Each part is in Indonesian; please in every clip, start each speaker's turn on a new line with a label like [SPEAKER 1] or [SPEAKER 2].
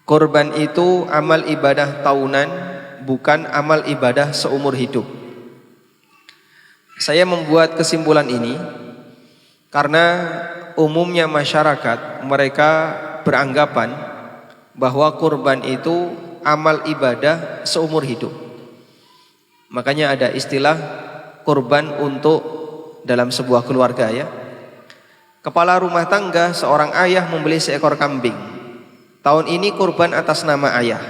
[SPEAKER 1] Kurban itu amal ibadah tahunan, bukan amal ibadah seumur hidup. Saya membuat kesimpulan ini karena umumnya masyarakat mereka beranggapan bahwa kurban itu amal ibadah seumur hidup. Makanya ada istilah kurban untuk dalam sebuah keluarga ya. Kepala rumah tangga seorang ayah membeli seekor kambing. Tahun ini kurban atas nama ayah.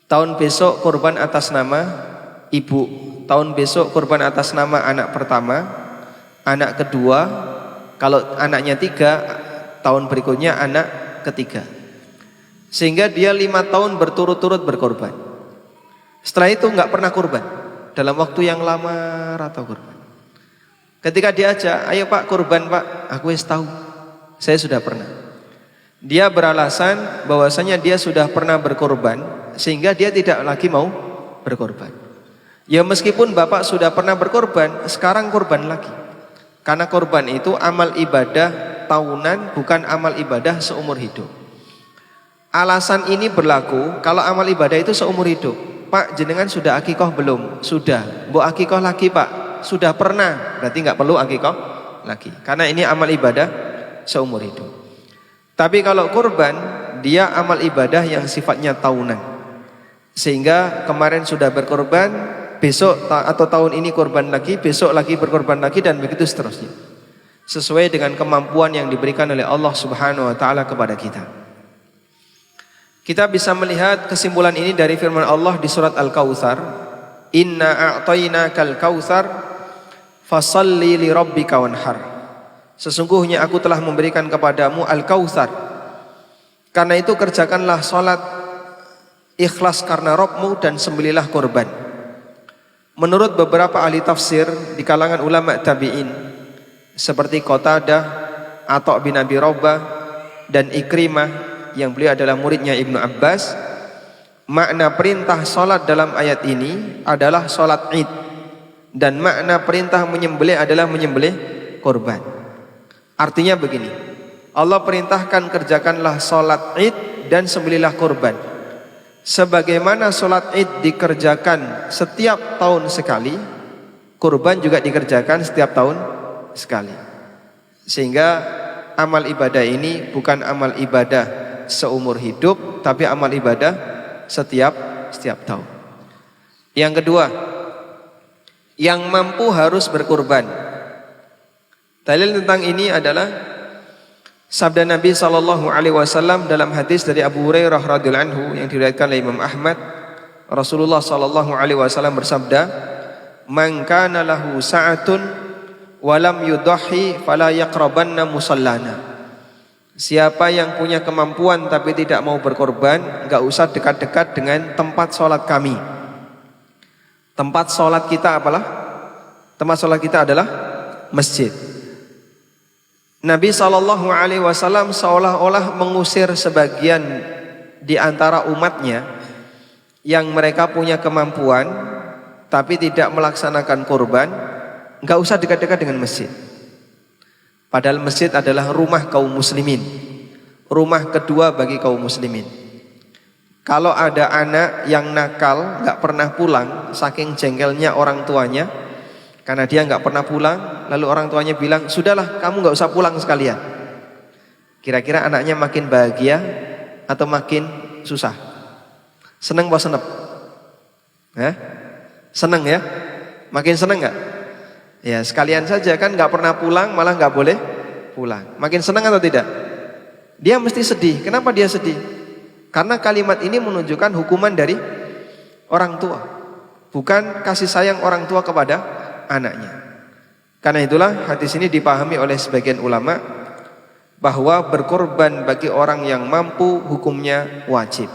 [SPEAKER 1] Tahun besok kurban atas nama ibu. Tahun besok kurban atas nama anak pertama, anak kedua. Kalau anaknya 3, tahun berikutnya anak ketiga. Sehingga dia 5 tahun berturut-turut berkorban. Setelah itu nggak pernah kurban. Dalam waktu yang lama atau kurban. Ketika diajak, ayo pak kurban pak, aku wis tahu, saya sudah pernah. Dia beralasan bahwasanya dia sudah pernah berkorban, sehingga dia tidak lagi mau berkorban. Ya meskipun bapak sudah pernah berkorban, sekarang kurban lagi. Karena kurban itu amal ibadah tahunan, bukan amal ibadah seumur hidup. Alasan ini berlaku kalau amal ibadah itu seumur hidup. Pak, jenengan sudah akikoh belum? Sudah. Mbok akikoh lagi pak? Sudah pernah. Berarti nggak perlu akikoh lagi. Karena ini amal ibadah seumur hidup. Tapi kalau kurban, dia amal ibadah yang sifatnya tahunan. Sehingga kemarin sudah berkorban, besok atau tahun ini korban lagi, besok lagi berkorban lagi, dan begitu seterusnya. Sesuai dengan kemampuan yang diberikan oleh Allah Subhanahu wa taala kepada kita. Kita bisa melihat kesimpulan ini dari firman Allah di surat Al-Kautsar, "Inna a'tainakal kautsar fashalli li rabbika wanhar." Sesungguhnya aku telah memberikan kepadamu Al-Kautsar. Karena itu kerjakanlah salat ikhlas karena Rabbmu dan sembelihlah kurban. Menurut beberapa ahli tafsir di kalangan ulama tabi'in seperti Qatadah, Atha bin Abi Rabah dan Ikrimah yang beliau adalah muridnya Ibnu Abbas, makna perintah salat dalam ayat ini adalah salat Id, dan makna perintah menyembelih adalah menyembelih kurban. Artinya begini, Allah perintahkan kerjakanlah salat Id dan sembelihlah kurban. Sebagaimana salat Id dikerjakan setiap tahun sekali, kurban juga dikerjakan setiap tahun sekali. Sehingga amal ibadah ini bukan amal ibadah seumur hidup, tapi amal ibadah setiap tahun. Yang kedua, yang mampu harus berkurban. Dalil tentang ini adalah sabda Nabi SAW dalam hadis dari Abu Hurairah radhiyallahu anhu yang diriwayatkan oleh Imam Ahmad. Rasulullah SAW bersabda, "Man kana lahu sa'atun wa lam yudhi fala yaqrabanna musallana." Siapa yang punya kemampuan tapi tidak mau berkorban, enggak usah dekat-dekat dengan tempat sholat kami. Tempat sholat kita apalah? Tempat sholat kita adalah masjid. Nabi SAW seolah-olah mengusir sebagian di antara umatnya yang mereka punya kemampuan tapi tidak melaksanakan kurban, enggak usah dekat-dekat dengan masjid. Padahal masjid adalah rumah kaum muslimin, rumah kedua bagi kaum muslimin. Kalau ada anak yang nakal, gak pernah pulang, saking jengkelnya orang tuanya, karena dia gak pernah pulang, lalu orang tuanya bilang, sudahlah kamu gak usah pulang sekalian. Kira-kira anaknya makin bahagia atau makin susah? Seneng apa senep? Seneng ya? Makin seneng gak? Ya sekalian saja kan, gak pernah pulang malah gak boleh pulang. Makin senang atau tidak? Dia mesti sedih. Kenapa dia sedih? Karena kalimat ini menunjukkan hukuman dari orang tua, bukan kasih sayang orang tua kepada anaknya. Karena itulah hadis ini dipahami oleh sebagian ulama bahwa berkorban bagi orang yang mampu hukumnya wajib.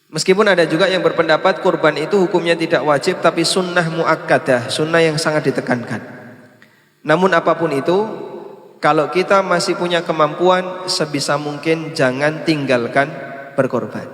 [SPEAKER 1] Meskipun ada juga yang berpendapat kurban itu hukumnya tidak wajib, tapi sunnah muakkadah, sunnah yang sangat ditekankan. Namun apapun itu, kalau kita masih punya kemampuan, sebisa mungkin jangan tinggalkan berkorban.